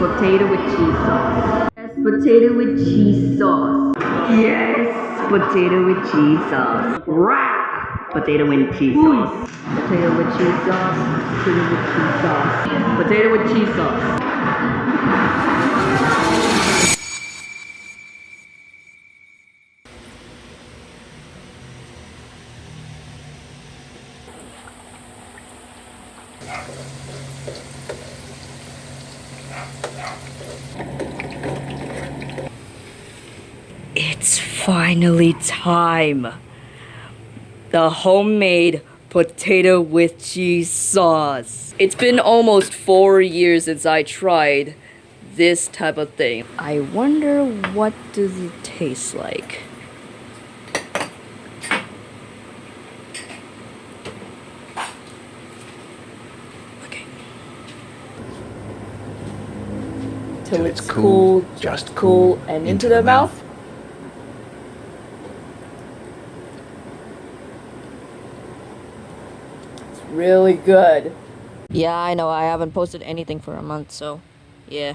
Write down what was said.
potato with cheese sauce. Yes, potato with cheese sauce. Yes, potato with cheese sauce. Rah! Potato with cheese sauce. Potato with cheese sauce. Potato with cheese sauce. Potato with cheese sauce. It's finally time. The homemade potato with cheese sauce. It's been almost 4 years since I tried this type of thing. I wonder what does it taste like. Okay. Till it's cool, just cool, and into the mouth. Really good. Yeah, I know. I haven't posted anything for a month, so yeah.